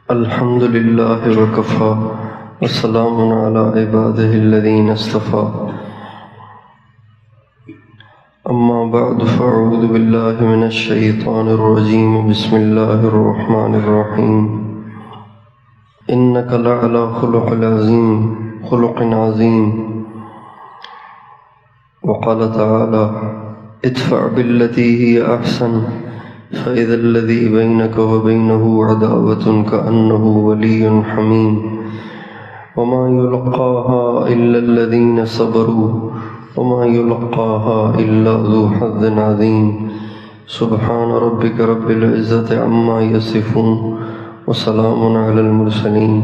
الحمد لله وكفى وسلام على عباده الذين اصطفى أما بعد فأعوذ بالله من الشيطان الرجيم بسم الله الرحمن الرحيم إنك لعلى خلق عظيم وقال تعالى ادفع بالتي هي أحسن فإذا الذي بينك وبينه عداوة كأنه ولي حميم وما يلقاها إلا الذين صبروا وما يلقاها إلا ذو حظ عظيم سبحان ربك رب العزة عما يصفون وسلام على المرسلين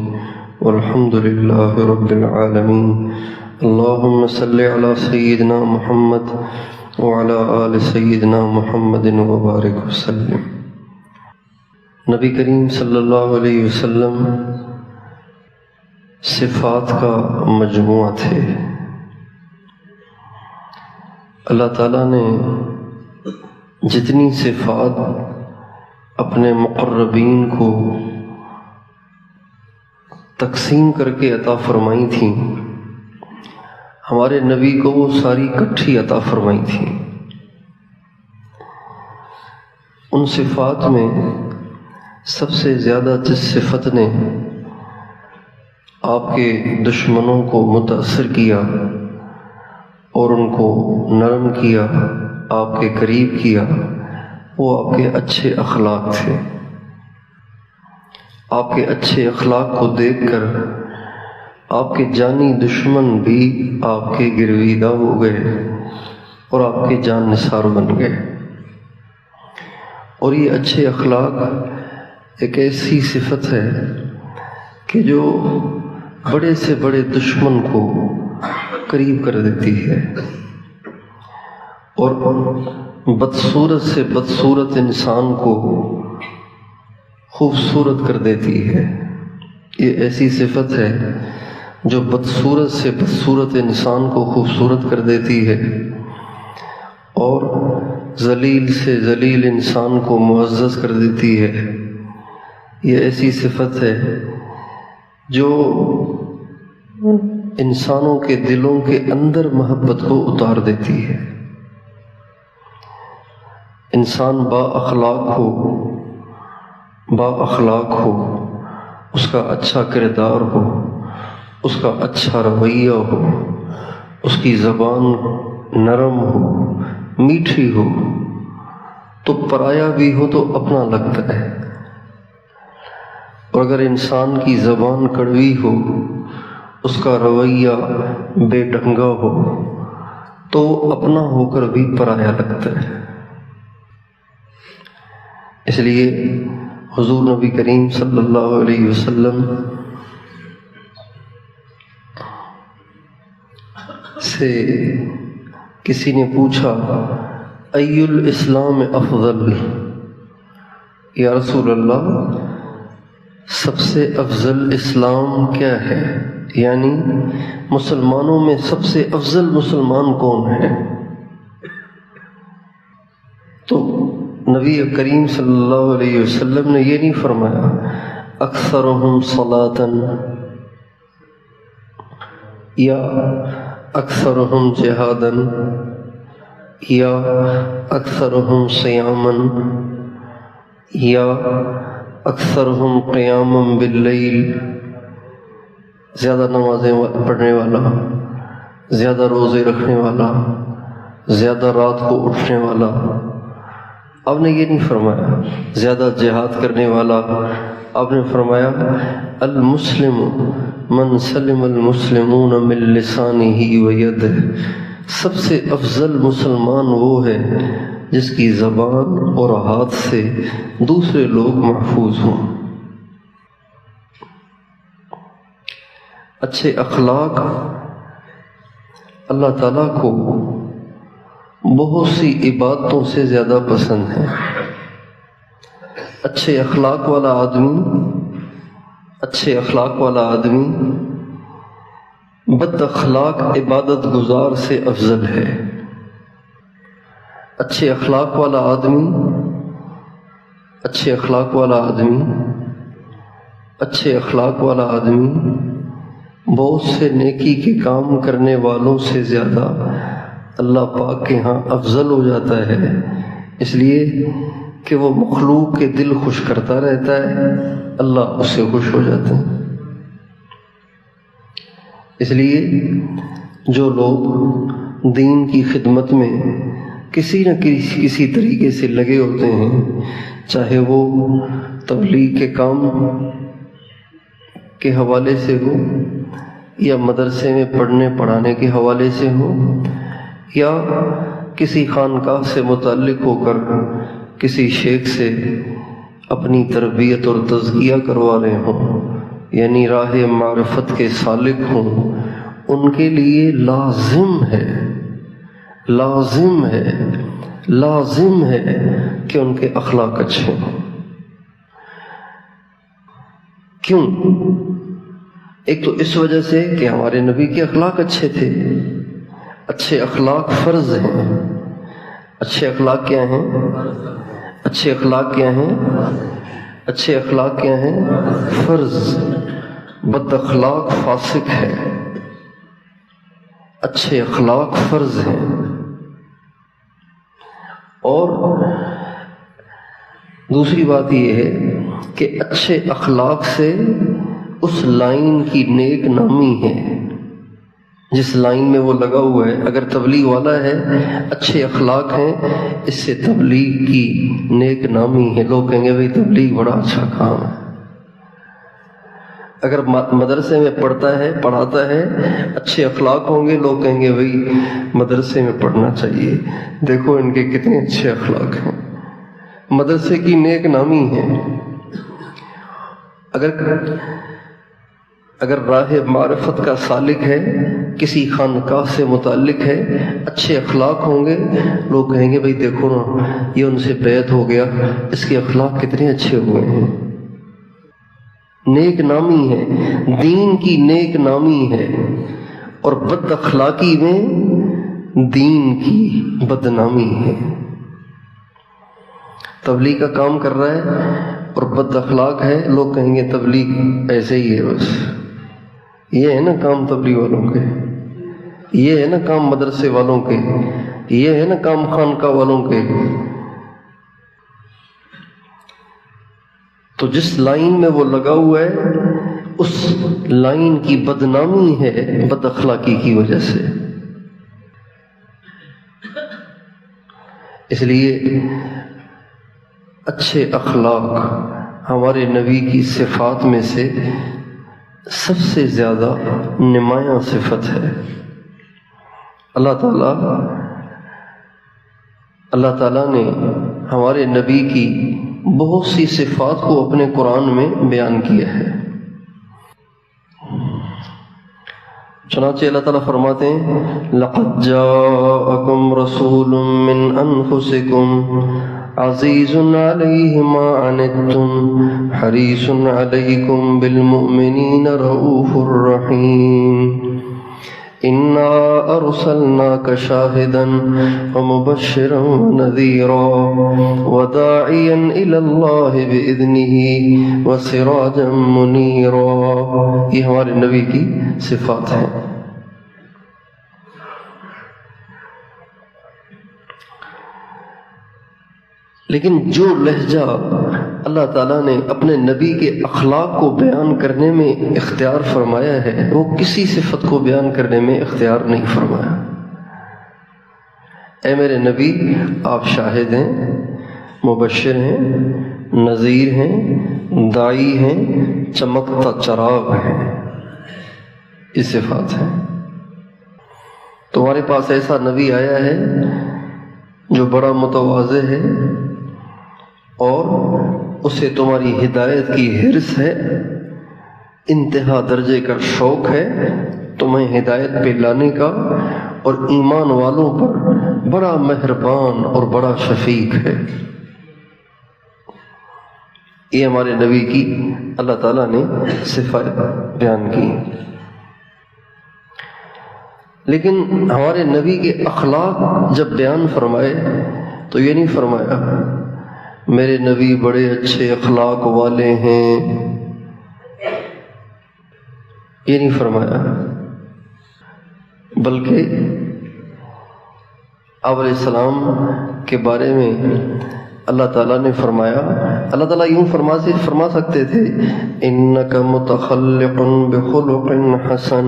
والحمد لله رب العالمين اللهم صل على سيدنا محمد وعلى آل سیدنا محمد وبارک وسلم۔ نبی کریم صلی اللہ علیہ وسلم صفات کا مجموعہ تھے۔ اللہ تعالیٰ نے جتنی صفات اپنے مقربین کو تقسیم کر کے عطا فرمائی تھیں، ہمارے نبی کو وہ ساری اکٹھی عطا فرمائی تھیں۔ ان صفات میں سب سے زیادہ جس صفت نے آپ کے دشمنوں کو متاثر کیا اور ان کو نرم کیا، آپ کے قریب کیا، وہ آپ کے اچھے اخلاق تھے۔ آپ کے اچھے اخلاق کو دیکھ کر آپ کے جانی دشمن بھی آپ کے گرویدہ ہو گئے اور آپ کے جان نثار بن گئے۔ اور یہ اچھے اخلاق ایک ایسی صفت ہے کہ جو بڑے سے بڑے دشمن کو قریب کر دیتی ہے اور بدصورت سے بدصورت انسان کو خوبصورت کر دیتی ہے۔ یہ ایسی صفت ہے جو بدصورت سے بدصورت انسان کو خوبصورت کر دیتی ہے اور ذلیل سے ذلیل انسان کو معزز کر دیتی ہے۔ یہ ایسی صفت ہے جو انسانوں کے دلوں کے اندر محبت کو اتار دیتی ہے۔ انسان با اخلاق ہو، اس کا اچھا کردار ہو، اس کا اچھا رویہ ہو، اس کی زبان نرم ہو، میٹھی ہو، تو پرایا بھی ہو تو اپنا لگتا ہے، اور اگر انسان کی زبان کڑوی ہو، اس کا رویہ بے ڈھنگا ہو تو اپنا ہو کر بھی پرایا لگتا ہے۔ اس لیے حضور نبی کریم صلی اللہ علیہ وسلم سے کسی نے پوچھا ای الاسلام افضل، یا رسول اللہ سب سے افضل اسلام کیا ہے؟ یعنی مسلمانوں میں سب سے افضل مسلمان کون ہے؟ تو نبی کریم صلی اللہ علیہ وسلم نے یہ نہیں فرمایا اکثرہم صلاۃً یا اکثرہم جہاداً یا اکثرہم صیاماً یا اکثرہم قیاماً باللیل، زیادہ نمازیں پڑھنے والا، زیادہ روزے رکھنے والا، زیادہ رات کو اٹھنے والا۔ آپ نے یہ نہیں فرمایا زیادہ جہاد کرنے والا، آپ نے فرمایا المسلم من سلم المسلمون من لسانہ ویدہ، سب سے افضل مسلمان وہ ہے جس کی زبان اور ہاتھ سے دوسرے لوگ محفوظ ہوں۔ اچھے اخلاق اللہ تعالیٰ کو بہت سی عبادتوں سے زیادہ پسند ہیں۔ اچھے اخلاق والا آدمی بد اخلاق عبادت گزار سے افضل ہے۔ اچھے اخلاق والا آدمی اچھے اخلاق والا آدمی بہت سے نیکی کے کام کرنے والوں سے زیادہ اللہ پاک کے ہاں افضل ہو جاتا ہے، اس لیے کہ وہ مخلوق کے دل خوش کرتا رہتا ہے، اللہ اس سے خوش ہو جاتے ہیں۔ اس لیے جو لوگ دین کی خدمت میں کسی نہ کسی طریقے سے لگے ہوتے ہیں، چاہے وہ تبلیغ کے کام کے حوالے سے ہو یا مدرسے میں پڑھنے پڑھانے کے حوالے سے ہو یا کسی خانقاہ سے متعلق ہو کر کسی شیخ سے اپنی تربیت اور تزکیہ کروا رہے ہوں، یعنی راہ معرفت کے سالک ہوں، ان کے لیے لازم ہے کہ ان کے اخلاق اچھے ہوں۔ کیوں؟ ایک تو اس وجہ سے کہ ہمارے نبی کے اخلاق اچھے تھے۔ اچھے اخلاق فرض ہیں۔ اچھے اخلاق کیا ہیں؟ اچھے اخلاق کیا ہیں؟ اچھے اخلاق کیا ہیں؟ فرض۔ بد اخلاق فاسق ہے، اچھے اخلاق فرض ہیں۔ اور دوسری بات یہ ہے کہ اچھے اخلاق سے اس لائن کی نیک نامی ہے جس لائن میں وہ لگا ہوا ہے۔ اگر تبلیغ والا ہے، اچھے اخلاق ہیں، اس سے تبلیغ کی نیک نامی ہے، لوگ کہیں گے بھئی تبلیغ بڑا اچھا کام ہے۔ اگر مدرسے میں پڑھتا ہے پڑھاتا ہے، اچھے اخلاق ہوں گے، لوگ کہیں گے بھئی مدرسے میں پڑھنا چاہیے، دیکھو ان کے کتنے اچھے اخلاق ہیں، مدرسے کی نیک نامی ہے۔ اگر راہ معرفت کا سالک ہے، کسی خانقاہ سے متعلق ہے، اچھے اخلاق ہوں گے، لوگ کہیں گے بھئی دیکھو نا یہ ان سے بیعت ہو گیا، اس کے اخلاق کتنے اچھے ہوئے ہیں۔ نیک نامی ہے، دین کی نیک نامی ہے، اور بد اخلاقی میں دین کی بدنامی ہے۔ تبلیغ کا کام کر رہا ہے اور بد اخلاق ہے، لوگ کہیں گے تبلیغ ایسے ہی ہے بس۔ یہ ہے نا کام تبلیغ والوں کے، یہ ہے نا کام مدرسے والوں کے، یہ ہے نا کام خانقاہ والوں کے۔ تو جس لائن میں وہ لگا ہوا ہے اس لائن کی بدنامی ہے بد اخلاقی کی وجہ سے۔ اس لیے اچھے اخلاق ہمارے نبی کی صفات میں سے سب سے زیادہ نمایاں صفت ہے۔ اللہ تعالیٰ نے ہمارے نبی کی بہت سی صفات کو اپنے قرآن میں بیان کیا ہے۔ چنانچہ اللہ تعالیٰ فرماتے ہیں لَقَدْ جَاءَكُمْ رَسُولٌ مِّنْ أَنفُسِكُمْ عزیز علیہ ما عنتم حریص علیکم بالمؤمنین رؤوف الرحیم انا ارسلناک شاہدا ومبشرا ونذیرا وداعیا الی اللہ باذنہ وسراجا منیرا۔ یہ ہمارے نبی کی صفات ہیں۔ لیکن جو لہجہ اللہ تعالیٰ نے اپنے نبی کے اخلاق کو بیان کرنے میں اختیار فرمایا ہے وہ کسی صفت کو بیان کرنے میں اختیار نہیں فرمایا۔ اے میرے نبی آپ شاہد ہیں، مبشر ہیں، نذیر ہیں، داعی ہیں، چمکتا چراغ ہیں، یہ صفات ہیں۔ تمہارے پاس ایسا نبی آیا ہے جو بڑا متواضع ہے اور اسے تمہاری ہدایت کی حرص ہے، انتہا درجے کا شوق ہے تمہیں ہدایت پہ لانے کا، اور ایمان والوں پر بڑا مہربان اور بڑا شفیق ہے۔ یہ ہمارے نبی کی اللہ تعالیٰ نے صفات بیان کی۔ لیکن ہمارے نبی کے اخلاق جب بیان فرمائے تو یہ نہیں فرمایا میرے نبی بڑے اچھے اخلاق والے ہیں، یہ نہیں فرمایا، بلکہ آپ علیہ السلام کے بارے میں اللہ تعالیٰ نے فرمایا، اللہ تعالیٰ یوں فرما سکتے تھے انک متخلق بخلق حسن،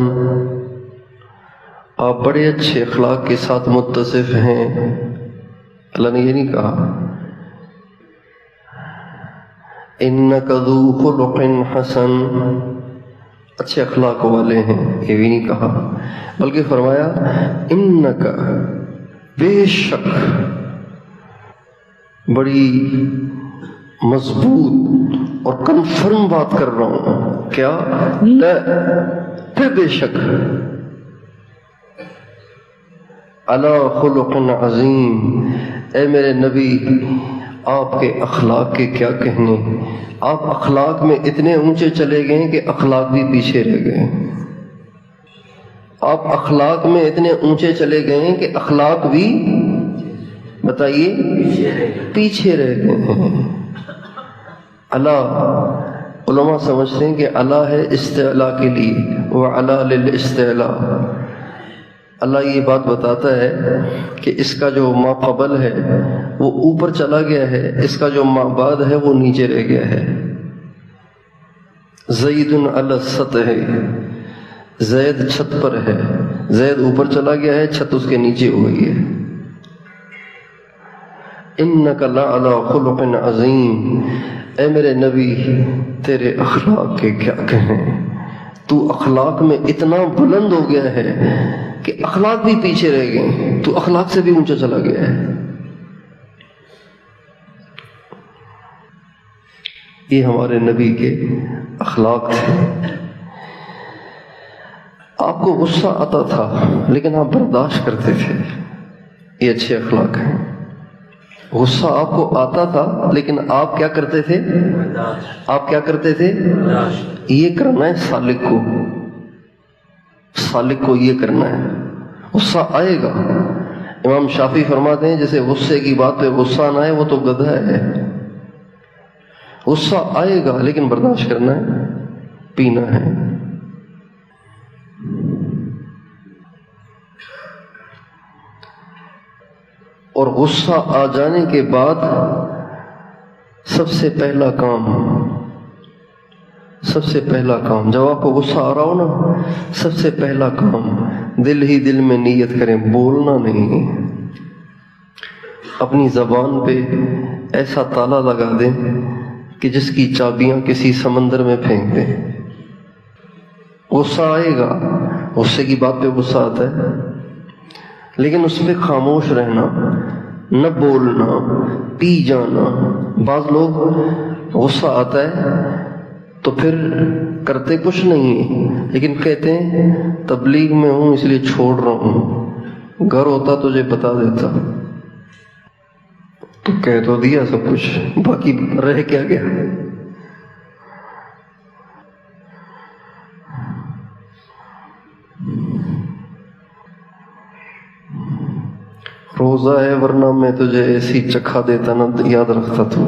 آپ بڑے اچھے اخلاق کے ساتھ متصف ہیں، اللہ نے یہ نہیں کہا انک ذو خلق حسن، اچھے اخلاق والے ہیں، یہ بھی نہیں کہا، بلکہ فرمایا انک، بے شک، بڑی مضبوط اور کنفرم بات کر رہا ہوں، کیا؟ بے شک، علی خلق عظیم، اے میرے نبی آپ کے اخلاق کے کیا کہنے، آپ اخلاق میں اتنے اونچے چلے گئے کہ اخلاق بھی پیچھے رہ گئے، آپ اخلاق میں اتنے اونچے چلے گئے کہ اخلاق بھی، بتائیے، پیچھے رہ گئے ہیں۔ اللہ، علماء سمجھتے ہیں کہ اللہ ہے استعلاء کے لیے، وعلا للاستعلاء، اللہ یہ بات بتاتا ہے کہ اس کا جو ما قبل ہے وہ اوپر چلا گیا ہے، اس کا جو ما بعد ہے وہ نیچے رہ گیا ہے۔ زید علی السطح، زید چھت پر ہے، زید اوپر چلا گیا ہے، چھت اس کے نیچے ہو گئی ہے۔ انک لعلی خلق عظیم، اے میرے نبی تیرے اخلاق کے کیا کہیں، تو اخلاق میں اتنا بلند ہو گیا ہے کہ اخلاق بھی پیچھے رہ گئے، تو اخلاق سے بھی اونچا چلا گیا ہے۔ یہ ہمارے نبی کے اخلاق تھے۔ آپ کو غصہ آتا تھا لیکن آپ برداشت کرتے تھے، یہ اچھے اخلاق ہیں۔ غصہ آپ کو آتا تھا لیکن آپ کیا کرتے تھے؟ آپ کیا کرتے تھے؟ یہ کرنا ہے سالک کو، سالک کو یہ کرنا ہے۔ غصہ آئے گا، امام شافعی فرماتے ہیں جیسے غصے کی بات پہ غصہ نہ آئے وہ تو گدھا ہے۔ غصہ آئے گا لیکن برداشت کرنا ہے، پینا ہے۔ اور غصہ آ جانے کے بعد سب سے پہلا کام جب آپ کو غصہ آ رہا ہو نا، سب سے پہلا کام دل ہی دل میں نیت کریں، بولنا نہیں، اپنی زبان پہ ایسا تالا لگا دیں کہ جس کی چابیاں کسی سمندر میں پھینک دیں۔ غصہ آئے گا، غصے کی بات پہ غصہ آتا ہے، لیکن اس پہ خاموش رہنا، نہ بولنا، پی جانا۔ بعض لوگ غصہ آتا ہے تو پھر کرتے کچھ نہیں لیکن کہتے ہیں تبلیغ میں ہوں اس لیے چھوڑ رہا ہوں، گھر ہوتا تجھے بتا دیتا، تو کہہ تو دیا سب کچھ، باقی رہ کیا گیا۔ روزہ ہے ورنہ میں تجھے ایسی چکھا دیتا نا، یاد رکھتا تو،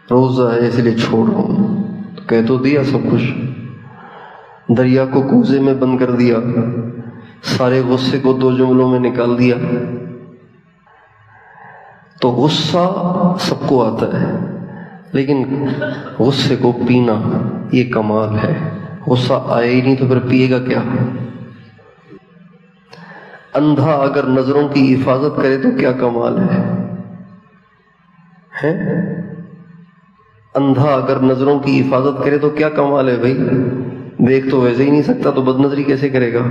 روزہ ہے اس لیے چھوڑ رہا ہوں، تو کہہ تو دیا سب کچھ۔ دریا کو کوزے میں بند کر دیا، سارے غصے کو 2 جملوں میں نکال دیا۔ تو غصہ سب کو آتا ہے لیکن غصے کو پینا یہ کمال ہے۔ غصہ آئے ہی نہیں تو پھر پیے گا کیا؟ اندھا اگر نظروں کی حفاظت کرے تو کیا کمال ہے؟ اندھا اگر نظروں کی حفاظت کرے تو کیا کمال ہے بھائی؟ دیکھ تو ویسے ہی نہیں سکتا تو بد نظری کیسے کرے گا؟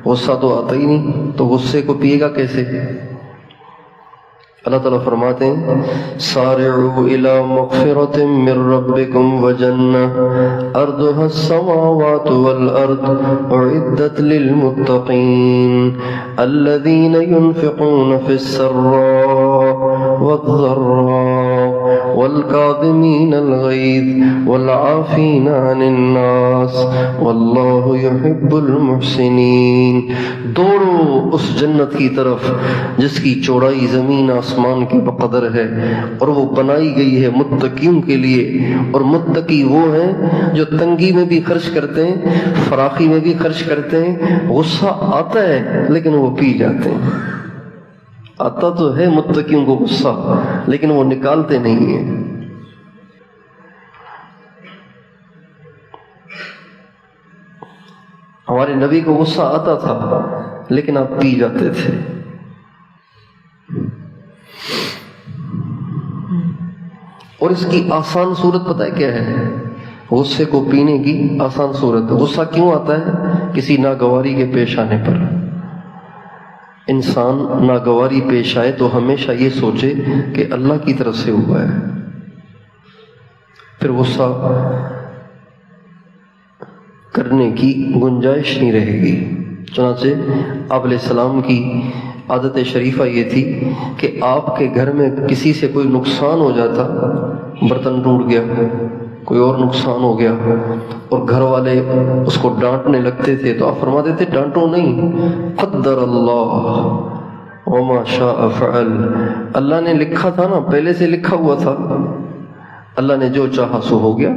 غصہ تو آتا ہی نہیں تو غصے کو پیے گا کیسے؟ اللہ تعالیٰ فرماتے ہیں سارعوا الی مغفرۃ من ربکم وجنہ ارضها السماوات والارض اعدت للمتقین الذین ينفقون فی السراء والضراء والکاظمین الغیظ والعافین عن الناس واللہ یحب المحسنین۔ دوڑو اس جنت کی طرف جس کی چوڑائی زمین آسمان کے بقدر ہے، اور وہ بنائی گئی ہے متقیوں کے لیے، اور متقی وہ ہیں جو تنگی میں بھی خرچ کرتے ہیں، فراخی میں بھی خرچ کرتے ہیں۔ غصہ آتا ہے لیکن وہ پی جاتے ہیں۔ آتا تو ہے متقیوں کو غصہ، لیکن وہ نکالتے نہیں ہیں۔ ہمارے نبی کو غصہ آتا تھا لیکن آپ پی جاتے تھے۔ اور اس کی آسان صورت پتہ ہے کیا ہے؟ غصے کو پینے کی آسان صورت۔ غصہ کیوں آتا ہے؟ کسی ناگواری کے پیش آنے پر۔ انسان ناگواری پیش آئے تو ہمیشہ یہ سوچے کہ اللہ کی طرف سے ہوا ہے، پھر غصہ کرنے کی گنجائش نہیں رہے گی۔ چنانچہ آپ علیہ السلام کی عادت شریفہ یہ تھی کہ آپ کے گھر میں کسی سے کوئی نقصان ہو جاتا، برتن ٹوٹ گیا، کوئی اور نقصان ہو گیا، اور گھر والے اس کو ڈانٹنے لگتے تھے، تو آپ فرماتے تھے ڈانٹو نہیں، قدر اللہ وما شاء فعل۔ اللہ نے لکھا تھا نا، پہلے سے لکھا ہوا تھا، اللہ نے جو چاہا سو ہو گیا۔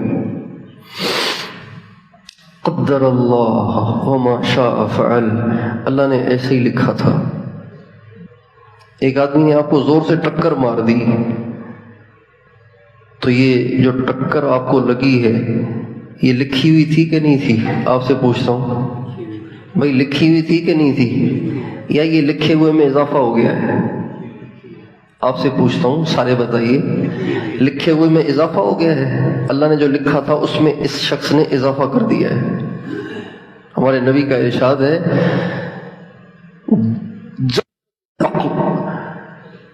قدر اللہ وما شاء فعل، اللہ نے ایسے ہی لکھا تھا۔ ایک آدمی نے آپ کو زور سے ٹکر مار دی، تو یہ جو ٹکر آپ کو لگی ہے یہ لکھی ہوئی تھی کہ نہیں تھی؟ آپ سے پوچھتا ہوں بھائی، لکھی ہوئی تھی کہ نہیں تھی، یا یہ لکھے ہوئے میں اضافہ ہو گیا ہے؟ آپ سے پوچھتا ہوں، سارے بتائیے، لکھے ہوئے میں اضافہ ہو گیا ہے؟ اللہ نے جو لکھا تھا اس میں اس شخص نے اضافہ کر دیا ہے۔ ہمارے نبی کا ارشاد ہے،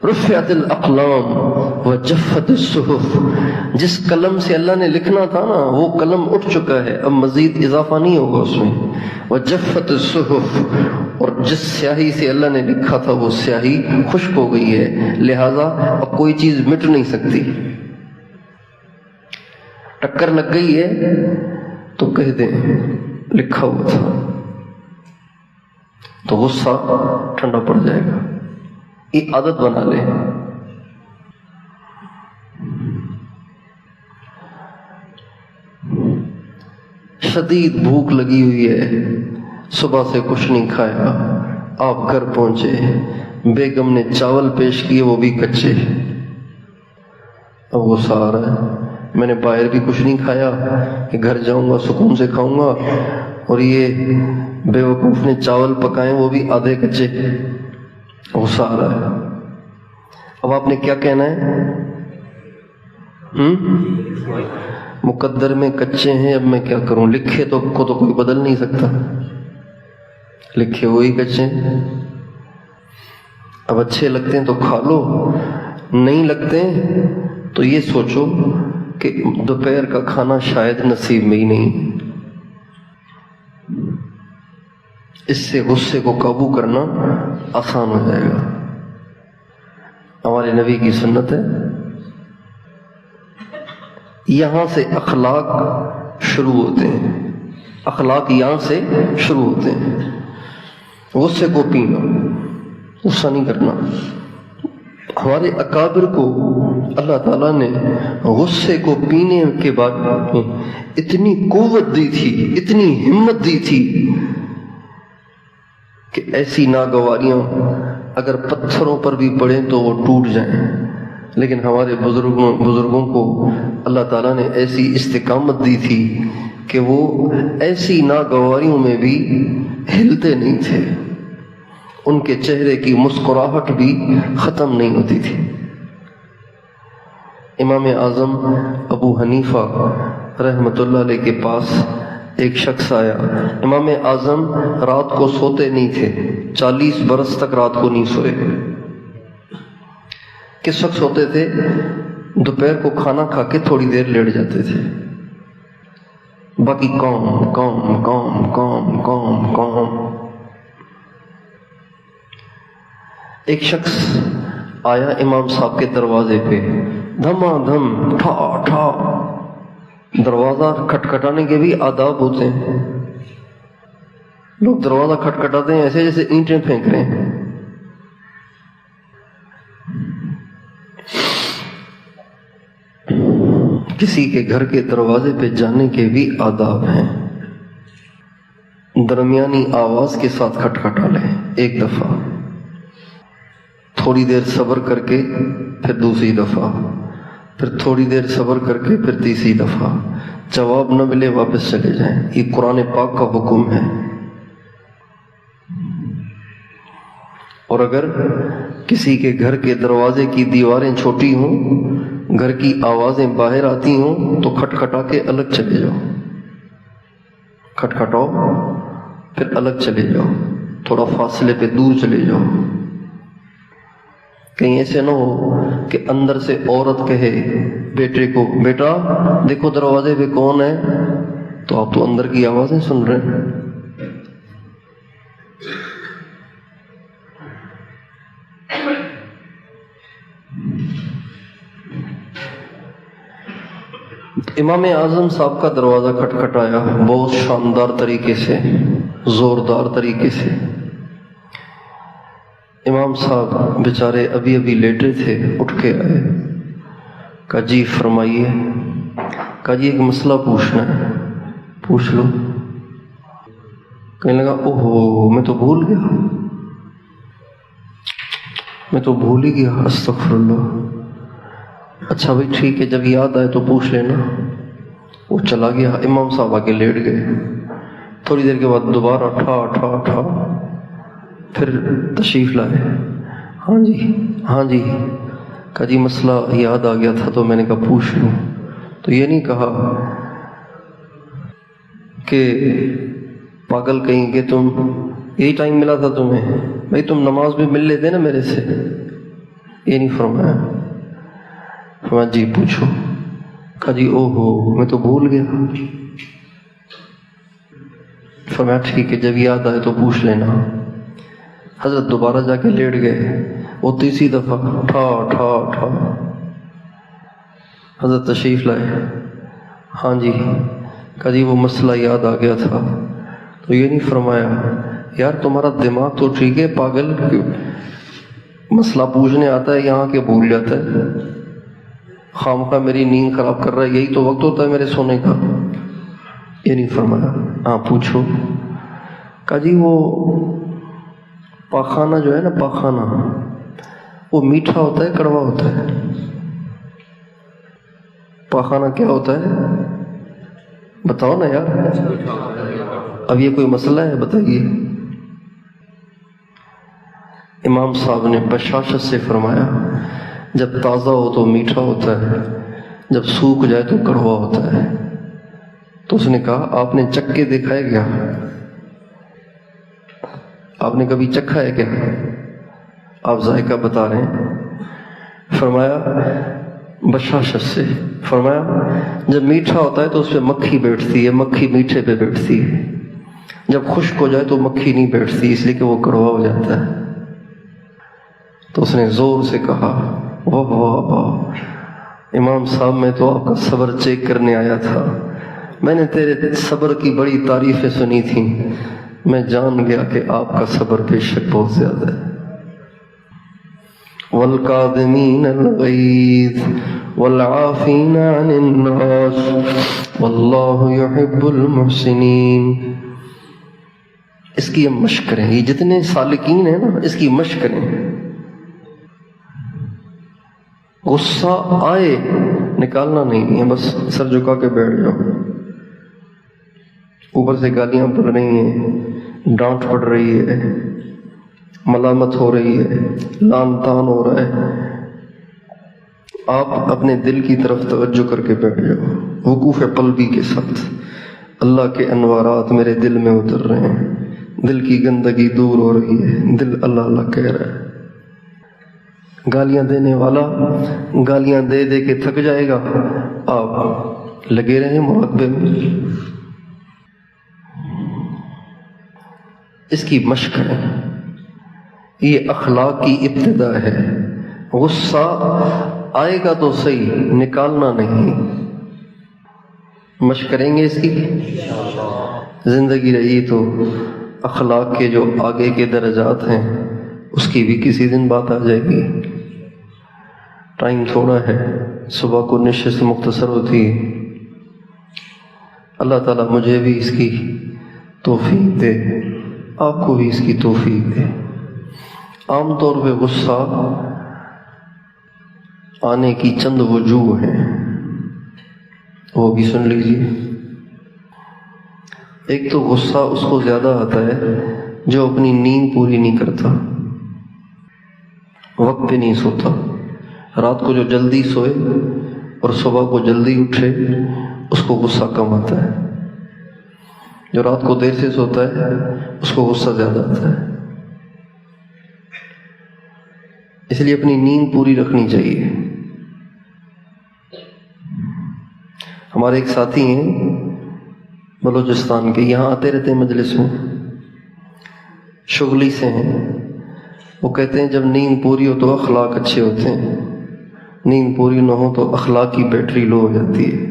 رفعت الاقلام وجفت الصحف، جس قلم سے اللہ نے لکھنا تھا نا وہ قلم اٹھ چکا ہے، اب مزید اضافہ نہیں ہوگا اس میں۔ وجفت الصحف، اور جس سیاہی سے اللہ نے لکھا تھا وہ سیاہی خشک ہو گئی ہے، لہذا اب کوئی چیز مٹ نہیں سکتی۔ ٹکر لگ گئی ہے تو کہہ دیں لکھا ہوا تھا، تو غصہ ٹھنڈا پڑ جائے گا۔ یہ عادت بنا لیں۔ شدید بھوک لگی ہوئی ہے، صبح سے کچھ نہیں کھایا، آپ گھر پہنچے، بیگم نے چاول پیش کیے وہ بھی کچے، اب غصہ آ رہا ہے، میں نے باہر بھی کچھ نہیں کھایا کہ گھر جاؤں گا سکون سے کھاؤں گا، اور یہ بے وقوف نے چاول پکائے وہ بھی آدھے کچے، غصہ آ رہا ہے۔ اب آپ نے کیا کہنا ہے؟ مقدر میں کچے ہیں، اب میں کیا کروں؟ لکھے تو کو تو کوئی بدل نہیں سکتا، لکھے وہی کچے ہیں۔ اب اچھے لگتے ہیں تو کھا لو، نہیں لگتے تو یہ سوچو کہ دوپہر کا کھانا شاید نصیب میں ہی نہیں۔ اس سے غصے کو قابو کرنا آسان ہو جائے گا۔ ہمارے نبی کی سنت ہے، یہاں سے اخلاق شروع ہوتے ہیں، اخلاق یہاں سے شروع ہوتے ہیں۔ غصے کو پینا، غصہ نہیں کرنا۔ ہمارے اکابر کو اللہ تعالیٰ نے غصے کو پینے کے بعد اتنی قوت دی تھی، اتنی ہمت دی تھی کہ ایسی ناگواریاں اگر پتھروں پر بھی پڑیں تو وہ ٹوٹ جائیں، لیکن ہمارے بزرگوں کو اللہ تعالیٰ نے ایسی استقامت دی تھی کہ وہ ایسی ناگواریوں میں بھی ہلتے نہیں تھے، ان کے چہرے کی مسکراہٹ بھی ختم نہیں ہوتی تھی۔ امام اعظم ابو حنیفہ رحمۃ اللہ علیہ کے پاس ایک شخص آیا۔ امام اعظم رات کو سوتے نہیں تھے، 40 برس تک رات کو نہیں سوئے۔ کس وقت سوتے تھے؟ دوپہر کو کھانا کھا کے تھوڑی دیر لیٹ جاتے تھے، باقی کام کام کام کام کام کام۔ ایک شخص آیا امام صاحب کے دروازے پہ، دھما دھم ٹھا ٹھا. دروازہ کھٹکھٹانے کے بھی آداب ہوتے ہیں. لوگ دروازہ کھٹکھٹاتے ہیں ایسے جیسے اینٹیں پھینک رہے ہیں. کسی کے گھر کے دروازے پہ جانے کے بھی آداب ہیں. درمیانی آواز کے ساتھ کھٹکھٹا لیں ایک دفعہ، تھوڑی دیر صبر کر کے پھر دوسری دفعہ، پھر تھوڑی دیر صبر کر کے پھر تیسری دفعہ. جواب نہ ملے واپس چلے جائیں. یہ قرآن پاک کا حکم ہے. اور اگر کسی کے گھر کے دروازے کی دیواریں چھوٹی ہوں، گھر کی آوازیں باہر آتی ہوں، تو کھٹکھٹا کے الگ چلے جاؤ. کھٹکھٹاؤ پھر الگ چلے جاؤ، تھوڑا فاصلے پہ دور چلے جاؤ. کہیں ایسے نہ ہو کہ اندر سے عورت کہے بیٹے کو، بیٹا دیکھو دروازے پہ کون ہے، تو آپ تو اندر کی آوازیں سن رہے ہیں. امام اعظم صاحب کا دروازہ کھٹکھٹایا بہت شاندار طریقے سے، زوردار طریقے سے. امام صاحب بیچارے ابھی ابھی لیٹے تھے، اٹھ کے آئے. کہا جی فرمائیے. کہا جی ایک مسئلہ پوچھنا ہے. پوچھ لو. کہنے لگا اوہو میں تو بھول گیا، میں تو بھول ہی گیا، استغفر اللہ. اچھا بھائی ٹھیک ہے، جب یاد آئے تو پوچھ لینا. وہ چلا گیا. امام صاحب آ کے لیٹ گئے. تھوڑی دیر کے بعد دوبارہ ٹھا ٹھا ٹھا، پھر تشریف لائے. ہاں جی ہاں جی. کہا جی مسئلہ یاد آ گیا تھا تو میں نے کہا پوچھ لوں. تو یہ نہیں کہا کہ پاگل کہیں کہ تم یہی ٹائم ملا تھا تمہیں، بھائی تم نماز بھی مل لیتے نا میرے سے. یہ نہیں فرمایا. فرمایا جی پوچھو. کہا جی اوہو میں تو بھول گیا. فرمایا ٹھیک ہے جب یاد آئے تو پوچھ لینا. حضرت دوبارہ جا کے لیٹ گئے. وہ تیسری دفعہ ٹھا ٹھا ٹھا. حضرت تشریف لائے. ہاں جی. کہا جی وہ مسئلہ یاد آ گیا تھا. تو یہ نہیں فرمایا یار تمہارا دماغ تو ٹھیک ہے، پاگل مسئلہ پوچھنے آتا ہے یہاں کے بھول جاتا ہے. خامخواہ میری نیند خراب کر رہا ہے، یہی تو وقت ہوتا ہے میرے سونے کا. یہ نہیں فرمایا. ہاں پوچھو. کہا جی وہ پاخانہ جو ہے نا، پاخانہ وہ میٹھا ہوتا ہے کڑوا ہوتا ہے؟ پاخانہ کیا ہوتا ہے بتاؤ نا یار. اب یہ کوئی مسئلہ ہے بتائیے. امام صاحب نے بشاشت سے فرمایا جب تازہ ہو تو میٹھا ہوتا ہے، جب سوکھ جائے تو کڑوا ہوتا ہے. تو اس نے کہا آپ نے چکھ کے دیکھا ہے کیا؟ آپ نے کبھی چکھا ہے کیا؟ آپ ذائقہ بتا رہے ہیں. فرمایا بشاشت سے فرمایا جب میٹھا ہوتا ہے تو اس پہ مکھی بیٹھتی ہے، مکھی میٹھے پہ بیٹھتی ہے. جب خشک ہو جائے تو مکھی نہیں بیٹھتی، اس لیے کہ وہ کڑوا ہو جاتا ہے. تو اس نے زور سے کہا واہ واہ واہ امام صاحب میں تو آپ کا صبر چیک کرنے آیا تھا، میں نے تیرے صبر کی بڑی تعریفیں سنی تھیں، میں جان گیا کہ آپ کا صبر بے شک بہت زیادہ ہے. والکاظمین الغیظ والعافین عن الناس واللہ یحب المحسنین. اس کی ہم مشق کریں. یہ جتنے سالکین ہیں نا اس کی مشق کریں. غصہ آئے نکالنا نہیں ہے، بس سر جھکا کے بیٹھ جاؤ. اوپر سے گالیاں پڑ رہی ہیں، ڈانٹ پڑ رہی ہے، ملامت ہو رہی ہے، لان تان ہو رہا ہے، آپ اپنے دل کی طرف توجہ کر کے بیٹھ جاؤ وقوف قلبی کے ساتھ. اللہ کے انوارات میرے دل میں اتر رہے ہیں، دل کی گندگی دور ہو رہی ہے، دل اللہ اللہ کہہ رہا ہے. گالیاں دینے والا گالیاں دے دے کے تھک جائے گا، آپ لگے رہیں مراقبے میں. اس کی مشق کریں. یہ اخلاق کی ابتدا ہے. غصہ آئے گا تو صحیح، نکالنا نہیں۔ مشق کریں گے اس کی، زندگی رہی تو اخلاق کے جو آگے کے درجات ہیں اس کی بھی کسی دن بات آ جائے گی۔ ٹائم تھوڑا ہے، صبح کو نشست مختصر ہوتی ہے۔ اللہ تعالیٰ مجھے بھی اس کی توفیق دے، آپ کو بھی اس کی توفیق دے۔ عام طور پہ غصہ آنے کی چند وجوہ ہیں، وہ بھی سن لیجیے۔ ایک تو غصہ اس کو زیادہ آتا ہے جو اپنی نیند پوری نہیں کرتا، وقت پہ نہیں سوتا۔ رات کو جو جلدی سوئے اور صبح کو جلدی اٹھے اس کو غصہ کم آتا ہے، جو رات کو دیر سے سوتا ہے اس کو غصہ زیادہ آتا ہے۔ اس لیے اپنی نیند پوری رکھنی چاہیے۔ ہمارے ایک ساتھی ہیں بلوچستان کے، یہاں آتے رہتے ہیں مجلس میں، شغلی سے ہیں۔ وہ کہتے ہیں جب نیند پوری ہو تو اخلاق اچھے ہوتے ہیں، نیند پوری نہ ہو تو اخلاق کی بیٹری لو ہو جاتی ہے۔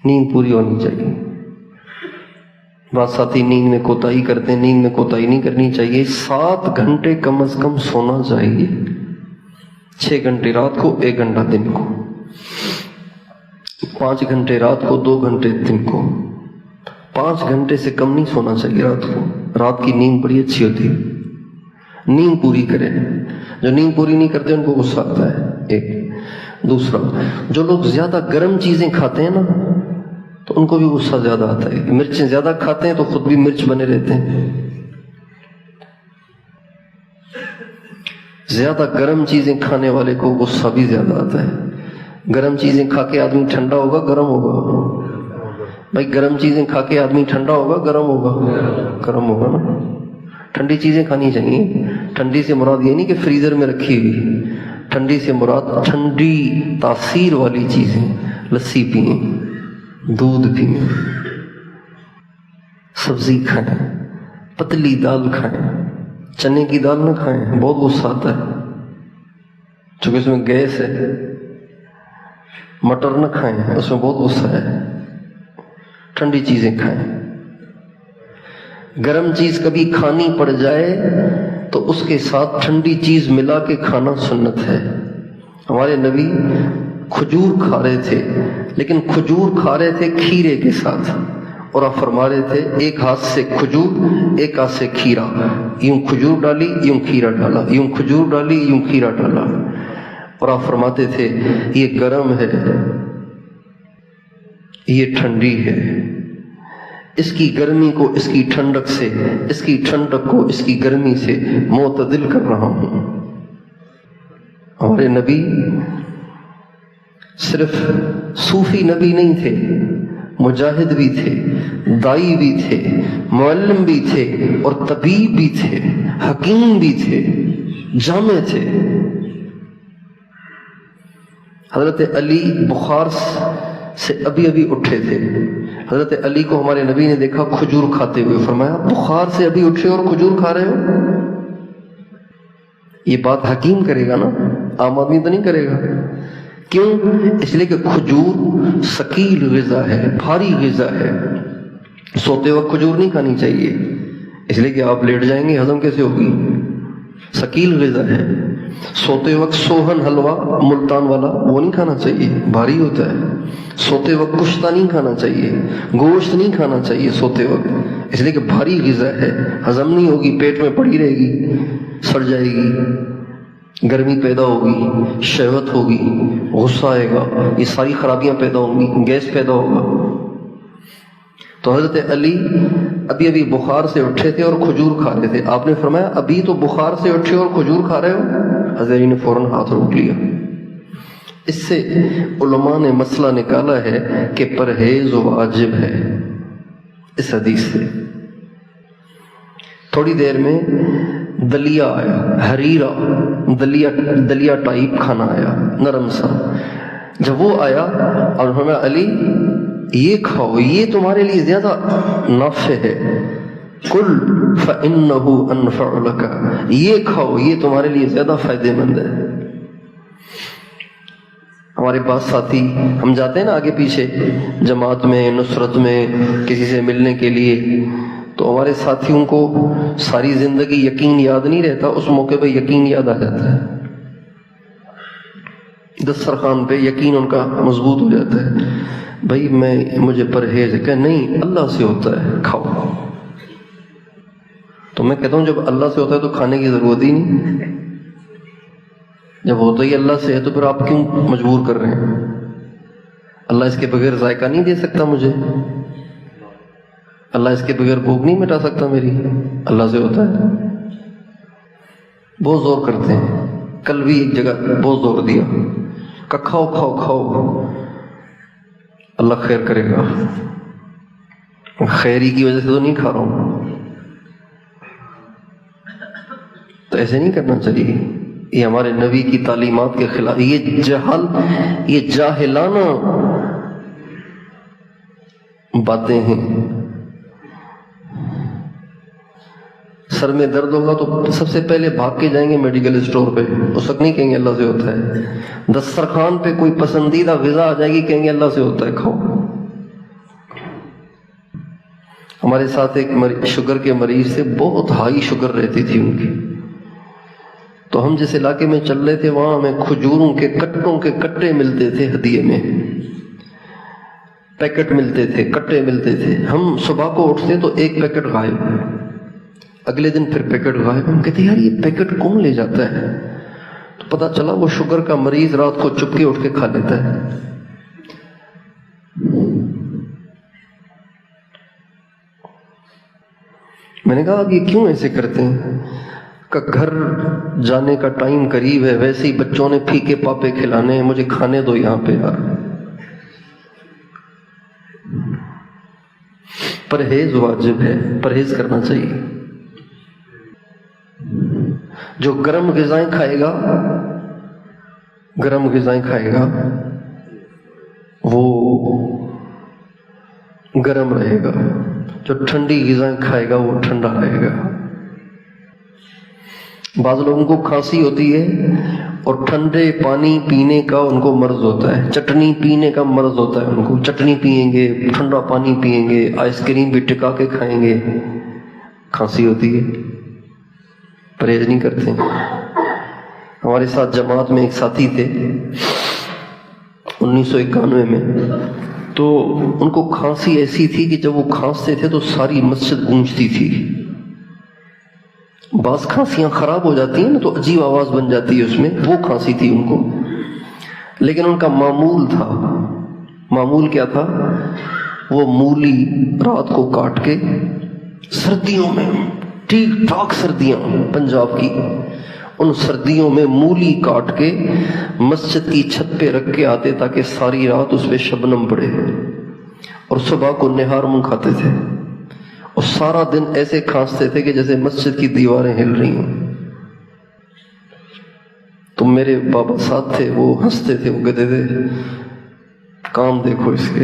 نیند پوری ہونی چاہیے۔ بعض ساتھی نیند میں کوتاہی کرتے ہیں، نیند میں کوتاہی نہیں کرنی چاہیے۔ 7 گھنٹے کم از کم سونا چاہیے، 6 گھنٹے رات کو، 1 گھنٹہ دن کو، 5 گھنٹے رات کو، 2 گھنٹے دن کو۔ 5 گھنٹے سے کم نہیں سونا چاہیے رات کو۔ رات کی نیند بڑی اچھی ہوتی ہے، نیند پوری کریں۔ جو نیند پوری نہیں کرتے ان کو غصہ آتا ہے، ایک۔ دوسرا، جو لوگ زیادہ گرم چیزیں کھاتے ہیں نا تو ان کو بھی غصہ زیادہ آتا ہے۔ مرچیں زیادہ کھاتے ہیں تو خود بھی مرچ بنے رہتے ہیں۔ زیادہ گرم چیزیں کھانے والے کو غصہ بھی زیادہ آتا ہے۔ گرم چیزیں کھا کے آدمی ٹھنڈا ہوگا گرم ہوگا؟ بھائی گرم چیزیں کھا کے آدمی ٹھنڈا ہوگا گرم ہوگا؟ گرم ہوگا نا۔ ٹھنڈی چیزیں کھانی چاہیے۔ ٹھنڈی سے مراد یہ نہیں کہ فریزر میں رکھی ہوئی، ٹھنڈی سے مراد ٹھنڈی تاثیر والی چیزیں، لسی پئیں، دودھ پئیں، سبزی کھائیں، پتلی دال کھائیں، چنے کی دال نہ کھائیں، بہت غصہ آتا ہے چونکہ اس میں گیس ہے۔ مٹر نہ کھائیں، اس میں بہت غصہ ہے۔ ٹھنڈی چیزیں کھائیں۔ گرم چیز کبھی کھانی پڑ جائے تو اس کے ساتھ ٹھنڈی چیز ملا کے کھانا سنت ہے۔ ہمارے نبی کھجور کھا رہے تھے، لیکن کھجور کھا رہے تھے کھیرے کے ساتھ، اور آپ فرما رہے تھے ایک ہاتھ سے کھجور ایک ہاتھ سے کھیرا، یوں کھجور ڈالی یوں کھیرا ڈالا، یوں کھجور ڈالی یوں کھیرا ڈالا، اور آپ فرماتے تھے یہ گرم ہے یہ ٹھنڈی ہے، اس کی گرمی کو اس کی ٹھنڈک سے، اس کی ٹھنڈک کو اس کی گرمی سے معتدل کر رہا ہوں۔ ہمارے نبی صرف صوفی نبی نہیں تھے، مجاہد بھی تھے، دائی بھی تھے، معلم بھی تھے، اور طبیب بھی تھے، حکیم بھی تھے، جامع تھے۔ حضرت علی بخار سے ابھی اٹھے تھے۔ حضرت علی کو ہمارے نبی نے دیکھا کھجور کھاتے ہوئے، فرمایا بخار سے ابھی اٹھے اور کھجور کھا رہے ہو؟ یہ بات حکیم کرے گا نا، عام آدمی تو نہیں کرے گا۔ کیوں؟ اس لیے کہ کھجور ثقیل غذا ہے، بھاری غذا ہے۔ سوتے وقت کھجور نہیں کھانی چاہیے، اس لیے کہ آپ لیٹ جائیں گے، ہضم کیسے ہوگی؟ ثقیل غذا ہے۔ سوتے وقت سوہن حلوہ ملتان والا وہ نہیں کھانا چاہیے، بھاری ہوتا ہے۔ سوتے وقت کشتہ نہیں کھانا چاہیے، گوشت نہیں کھانا چاہیے سوتے وقت، اس لیے کہ بھاری غذا ہے، ہضم نہیں ہوگی، پیٹ میں پڑی رہے گی، سڑ جائے گی، گرمی پیدا ہوگی، شہوت ہوگی، غصہ آئے گا، یہ ساری خرابیاں پیدا ہوں گی، گیس پیدا ہوگا۔ تو حضرت علی ابھی بخار سے اٹھے تھے اور کھجور کھا رہے تھے۔ آپ نے فرمایا ابھی تو بخار سے اٹھے اور کھجور کھا رہے ہو؟ حضرت علی نے فوراً ہاتھ روک لیا۔ اس سے علماء نے مسئلہ نکالا ہے کہ پرہیز واجب ہے اس حدیث سے۔ تھوڑی دیر میں دلیا آیا، حریرہ دلیا ٹائپ کھانا آیا، نرم سا۔ جب وہ آیا اور ہمیں علی یہ کھاؤ، یہ تمہارے لیے زیادہ نافع ہے، کل فإنه انفع لك، یہ کھاؤ، یہ تمہارے لیے زیادہ فائدے مند ہے۔ ہمارے پاس ساتھی، ہم جاتے ہیں نا آگے پیچھے جماعت میں، نصرت میں، کسی سے ملنے کے لیے، تو ہمارے ساتھیوں کو ساری زندگی یقین یاد نہیں رہتا، اس موقع پہ یقین یاد آ جاتا ہے، دسترخوان پہ یقین ان کا مضبوط ہو جاتا ہے۔ بھائی مجھے پرہیز ہے، کہ نہیں اللہ سے ہوتا ہے، کھاؤ۔ تو میں کہتا ہوں جب اللہ سے ہوتا ہے تو کھانے کی ضرورت ہی نہیں، جب ہوتا ہی اللہ سے ہے تو پھر آپ کیوں مجبور کر رہے ہیں؟ اللہ اس کے بغیر ذائقہ نہیں دے سکتا مجھے، اللہ اس کے بغیر بھوک نہیں مٹا سکتا میری، اللہ سے ہوتا ہے۔ بہت زور کرتے ہیں، کل بھی ایک جگہ بہت زور دیا کہ کھاؤ کھاؤ کھاؤ، اللہ خیر کرے گا، خیری کی وجہ سے تو نہیں کھا رہا ہوں۔ تو ایسے نہیں کرنا چاہیے، یہ ہمارے نبی کی تعلیمات کے خلاف، یہ جاہلانہ باتیں ہیں۔ سر میں درد ہوگا تو سب سے پہلے بھاگ کے جائیں گے میڈیکل اسٹور پہ، اس وقت نہیں کہیں گے اللہ سے ہوتا ہے۔ دسترخوان پہ کوئی پسندیدہ غذا آ جائے گی، کہیں گے اللہ سے ہوتا ہے، کھاؤ۔ ہمارے ساتھ ایک شوگر کے مریض سے، بہت ہائی شوگر رہتی تھی ان کی، تو ہم جس علاقے میں چل رہے تھے وہاں ہمیں کھجوروں کے کٹوں کے کٹے ملتے تھے، ہدیے میں پیکٹ ملتے تھے، کٹے ملتے تھے۔ ہم صبح کو اٹھتے تو ایک پیکٹ غائب، اگلے دن پھر پیکٹ غائب۔ ہم کہتے یار یہ پیکٹ کون لے جاتا ہے؟ تو پتہ چلا وہ شوگر کا مریض رات کو چپ کے اٹھ کے کھا لیتا ہے۔ میں نے کہا اب یہ کیوں ایسے کرتے ہیں؟ کہ گھر جانے کا ٹائم قریب ہے، ویسے ہی بچوں نے پھیکے پاپے کھلانے ہیں، مجھے کھانے دو یہاں پہ یار۔ پرہیز واجب ہے، پرہیز کرنا چاہیے۔ جو گرم غذائیں کھائے گا، گرم غذائیں کھائے گا وہ گرم رہے گا، جو ٹھنڈی غذائیں کھائے گا وہ ٹھنڈا رہے گا۔ بعض لوگوں کو کھانسی ہوتی ہے اور ٹھنڈے پانی پینے کا ان کو مرض ہوتا ہے، چٹنی پینے کا مرض ہوتا ہے ان کو، چٹنی پیئیں گے، ٹھنڈا پانی پیئیں گے، آئس کریم بھی ٹکا کے کھائیں گے، کھانسی ہوتی ہے، پرہیز نہیں کرتے۔ ہمارے ساتھ جماعت میں ایک ساتھی تھے 1991 میں، تو ان کو کھانسی ایسی تھی کہ جب وہ کھانستے تھے تو ساری مسجد گونجتی تھی۔ بعض کھانسیاں خراب ہو جاتی ہیں نا تو عجیب آواز بن جاتی ہے اس میں، وہ کھانسی تھی ان کو، لیکن ان کا معمول تھا۔ معمول کیا تھا؟ وہ مولی رات کو کاٹ کے، سردیوں میں ٹھیک ٹھاک سردیاں پنجاب کی، ان سردیوں میں مولی کاٹ کے مسجد کی چھت پہ رکھ کے آتے تاکہ ساری رات اس پہ شبنم پڑے، اور صبح کو نہار منہ کھاتے تھے، اور سارا دن ایسے کھانستے تھے کہ جیسے مسجد کی دیواریں ہل رہی ہوں۔ تو میرے بابا ساتھ تھے، وہ ہنستے تھے، وہ کہتے تھے کام دیکھو اس کے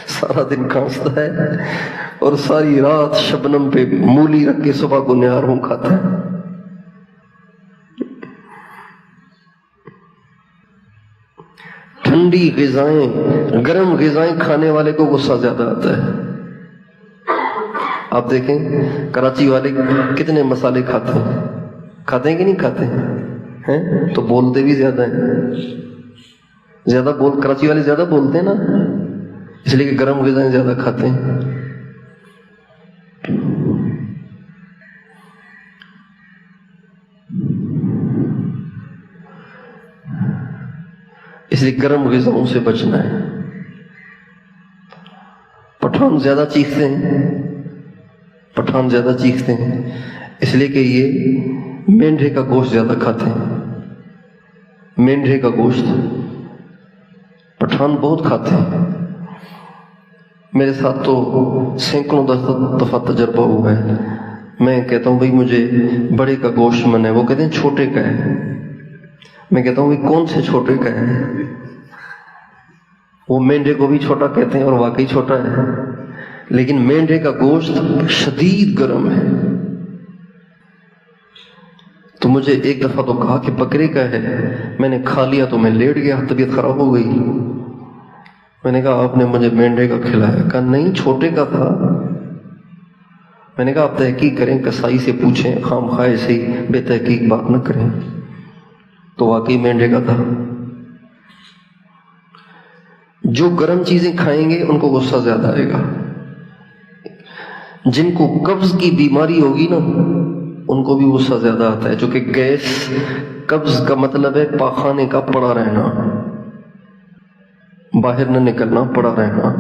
سارا دن کھانستا ہے اور ساری رات شبنم پہ مولی رکھ کے صبح کو نہار منہ کھاتا ہے۔ ٹھنڈی غذائیں، گرم غذائیں کھانے والے کو غصہ زیادہ آتا ہے۔ آپ دیکھیں کراچی والے کتنے مسالے کھاتے ہیں، کھاتے ہیں کہ نہیں کھاتے ہیں؟ تو بولتے بھی زیادہ ہیں، کراچی والے زیادہ بولتے ہیں نا، اس لیے کہ گرم غذائیں زیادہ کھاتے ہیں۔ اس لیے گرم غذاؤں سے بچنا ہے۔ پٹھان زیادہ چیختے ہیں اس لیے کہ یہ مینڈھے کا گوشت زیادہ کھاتے ہیں، مینڈھے کا گوشت پٹھان بہت کھاتے ہیں۔ میرے ساتھ تو سینکڑوں دفعہ تجربہ ہوا ہے۔ میں کہتا ہوں بھائی مجھے بڑے کا گوشت من ہے، وہ کہتے ہیں چھوٹے کا ہے۔ میں کہتا ہوں بھائی کون سے چھوٹے کا ہے؟ وہ مینڈھے کو بھی چھوٹا کہتے ہیں اور واقعی چھوٹا ہے، لیکن مینڈے کا گوشت شدید گرم ہے. تو مجھے ایک دفعہ تو کہا کہ بکرے کا ہے، میں نے کھا لیا تو میں لیٹ گیا، طبیعت خراب ہو گئی. میں نے کہا آپ نے مجھے مینڈے کا کھلایا؟ کہا نہیں، چھوٹے کا تھا. میں نے کہا آپ تحقیق کریں، کسائی سے پوچھیں، خام خواہ ایسے ہی بے تحقیق بات نہ کریں. تو واقعی مینڈے کا تھا. جو گرم چیزیں کھائیں گے ان کو غصہ زیادہ آئے گا. جن کو قبض کی بیماری ہوگی نا ان کو بھی غصہ زیادہ آتا ہے، جو کہ گیس، قبض کا مطلب ہے پاخانے کا پڑا رہنا، باہر نہ نکلنا، پڑا رہنا.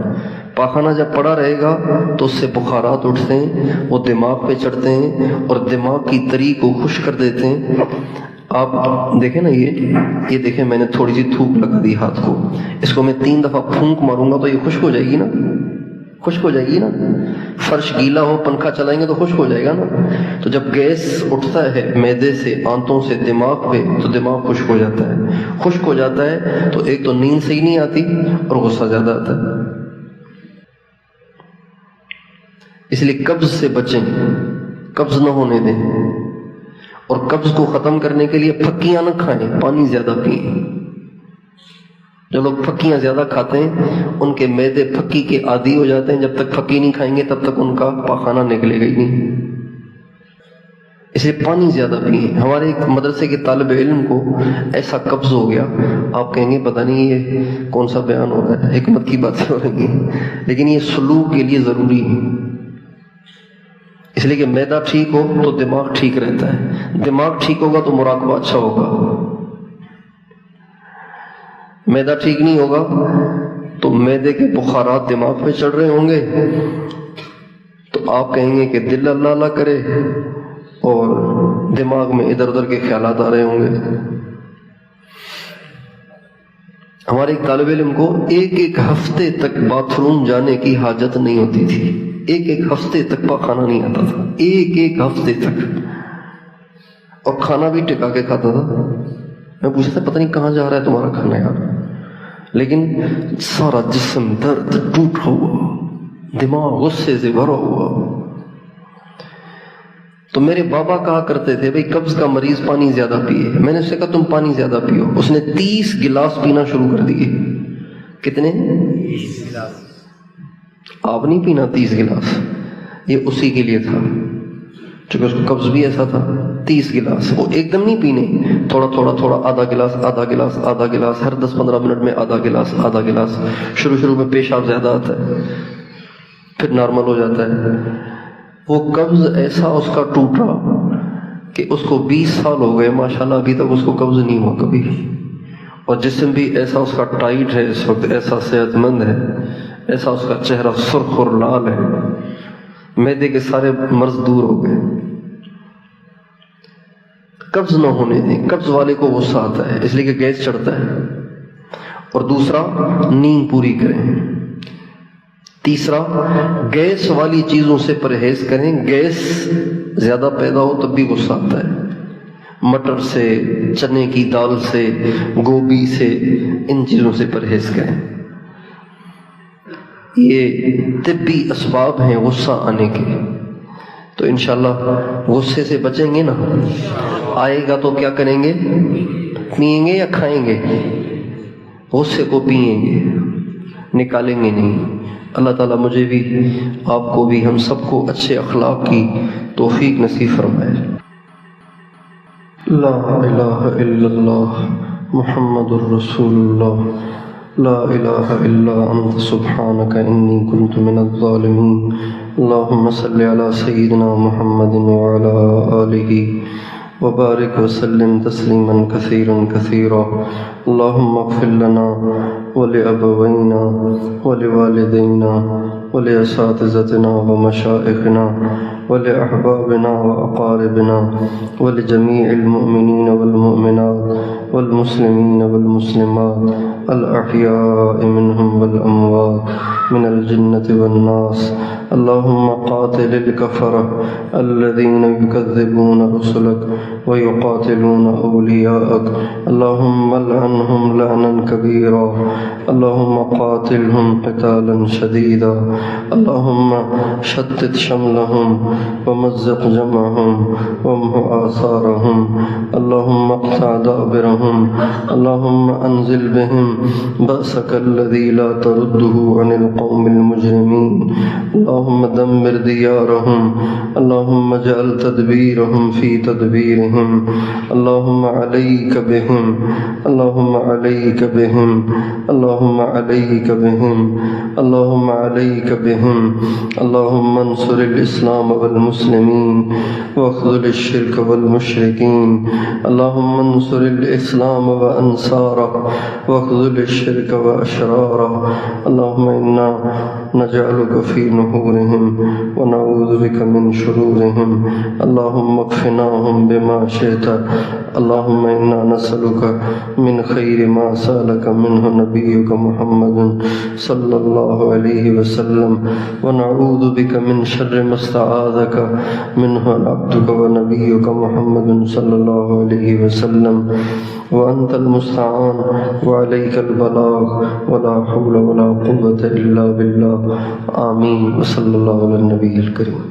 پاخانہ جب پڑا رہے گا تو اس سے بخارات اٹھتے ہیں، وہ دماغ پہ چڑھتے ہیں اور دماغ کی تری کو خشک کر دیتے ہیں. آپ دیکھیں نا، یہ دیکھیں، میں نے تھوڑی سی تھوک لگا دی ہاتھ کو، اس کو میں 3 دفعہ پھونک ماروں گا تو یہ خشک ہو جائے گی نا، خشک ہو جائے گی نا. فرش گیلا ہو، پنکھا چلائیں گے تو خشک ہو جائے گا نا. تو جب گیس اٹھتا ہے معدے سے، آنتوں سے دماغ پہ، تو دماغ خشک ہو جاتا ہے. خشک ہو جاتا ہے تو ایک تو نیند صحیح نہیں آتی اور غصہ زیادہ آتا ہے. اس لیے قبض سے بچیں، قبض نہ ہونے دیں. اور قبض کو ختم کرنے کے لیے پھکیاں نہ کھائیں، پانی زیادہ پئیں. جو لوگ پھکیاں زیادہ کھاتے ہیں ان کے معدے پھکی کے عادی ہو جاتے ہیں. جب تک پھکی نہیں کھائیں گے تب تک ان کا پاخانہ نکلے گا ہی نہیں. اس لیے پانی زیادہ پئیں. ہمارے ایک مدرسے کے طالب علم کو ایسا قبض ہو گیا، آپ کہیں گے پتہ نہیں یہ کون سا بیان ہو رہا ہے، حکمت کی باتیں ہو رہی ہیں، لیکن یہ سلوک کے لیے ضروری ہے. اس لیے کہ معدہ ٹھیک ہو تو دماغ ٹھیک رہتا ہے، دماغ ٹھیک ہوگا تو مراقبہ اچھا ہوگا. معدہ ٹھیک نہیں ہوگا تو معدے کے بخارات دماغ پہ چڑھ رہے ہوں گے تو آپ کہیں گے کہ دل اللہ اللہ کرے اور دماغ میں ادھر ادھر کے خیالات آ رہے ہوں گے. ہمارے ایک طالب علم کو ایک ہفتے تک باتھ روم جانے کی حاجت نہیں ہوتی تھی. ایک ہفتے تک پاخانہ نہیں آتا تھا، ایک ہفتے تک. اور کھانا بھی ٹکا کے کھاتا تھا. میں پوچھا تھا پتہ نہیں کہاں جا رہا ہے تمہارا کھانا یار، لیکن سارا جسم درد ٹوٹا ہوا، دماغ غصے سے بھرا ہوا. تو میرے بابا کہا کرتے تھے بھئی قبض کا مریض پانی زیادہ پیے. میں نے اس سے کہا تم پانی زیادہ پیو. اس نے 30 گلاس پینا شروع کر دیے. کتنے؟ 30 گلاس. آپ نہیں پینا 30 گلاس، یہ اسی کے لیے تھا چونکہ اس کو قبض بھی ایسا تھا. 30 گلاس وہ ایک دم نہیں پینے، تھوڑا تھوڑا تھوڑا، آدھا گلاس آدھا گلاس آدھا گلاس، ہر 10-15 منٹ میں آدھا گلاس آدھا گلاس. شروع میں پیشاب زیادہ آتا ہے، پھر نارمل ہو جاتا ہے. وہ قبض ایسا اس کا ٹوٹا کہ اس کو 20 سال ہو گئے ماشاءاللہ، ابھی تک اس کو قبض نہیں ہوا کبھی. اور جسم بھی ایسا اس کا ٹائٹ ہے اس وقت، ایسا صحت مند ہے، ایسا اس کا چہرہ سرخ اور لال ہے. معدے کے سارے مرض دور ہو گئے. قبض نہ ہونے دیں. قبض والے کو غصہ آتا ہے اس لیے کہ گیس چڑھتا ہے. اور دوسرا، نیند پوری کریں. تیسرا، گیس والی چیزوں سے پرہیز کریں. گیس زیادہ پیدا ہو تب بھی غصہ آتا ہے. مٹر سے، چنے کی دال سے، گوبھی سے، ان چیزوں سے پرہیز کریں. یہ طبی اسباب ہیں غصہ آنے کے. تو انشاءاللہ غصے سے بچیں گے نا. آئے گا تو کیا کریں گے؟ پئیں گے یا کھائیں گے؟ غصے کو پئیں گے، نکالیں گے نہیں. اللہ تعالیٰ مجھے بھی، آپ کو بھی، ہم سب کو اچھے اخلاق کی توفیق نصیب فرمائے. لا الہ الا اللہ محمد الرسول اللہ. لا الہ الا انت سبحانک انی کنت من الظالمین. اللہم صلی علی سیدنا محمد وعلی آلہ وبارک وسلم تسلیما کثیرا کثیرا. اللہم اغفر لنا ولأبوینا ولوالدینا ولأساتذتنا ومشائخنا ولأحبابنا وأقاربنا ولجميع المؤمنين والمؤمنات والمسلمين والمسلمات الأحياء منهم والأموات من الجنة والناس. اللهم قاتل الكفرة الذين يكذبون رسلك ويقاتلون أولياءك. اللهم لعنهم لعنا كبيرا. اللهم قاتلهم قتالا شديدا. اللهم شتت شملهم ومزق جمعهم وامح آثارهم. اللهم اقطع دابرهم. اللهم أنزل بهم بأسك الذي لا ترده عن القوم المجرمين. اللهم دمر ديارهم. اللهم اجعل تدبيرهم في تدبيرهم. اللهم عليك بهم. اللهم عليك بهم. اللهم عليك بهم. اللهم عليك بهم. اللهم انصر الإسلام والمسلمين واخذل الشرك والمشركين. اللهم انصر الإسلام وأنصاره واخذل الشرك وأشراره. اللهم إنا نجعلك في نحورهم ونعوذ بك من شرورهم. اللهم اكفناهم بما شئت. اللهم إنا نسألك من خير ما سألك منه نبيك محمد صلى الله عليه وسلم ونعوذ بك من شر ما استعاذك منه عبدك ونبيك محمد صلى الله عليه وسلم وأنت المستعان وعليك البلاغ ولا حول ولا قوة إلا بالله. آمين. وصلى الله على النبي الكريم.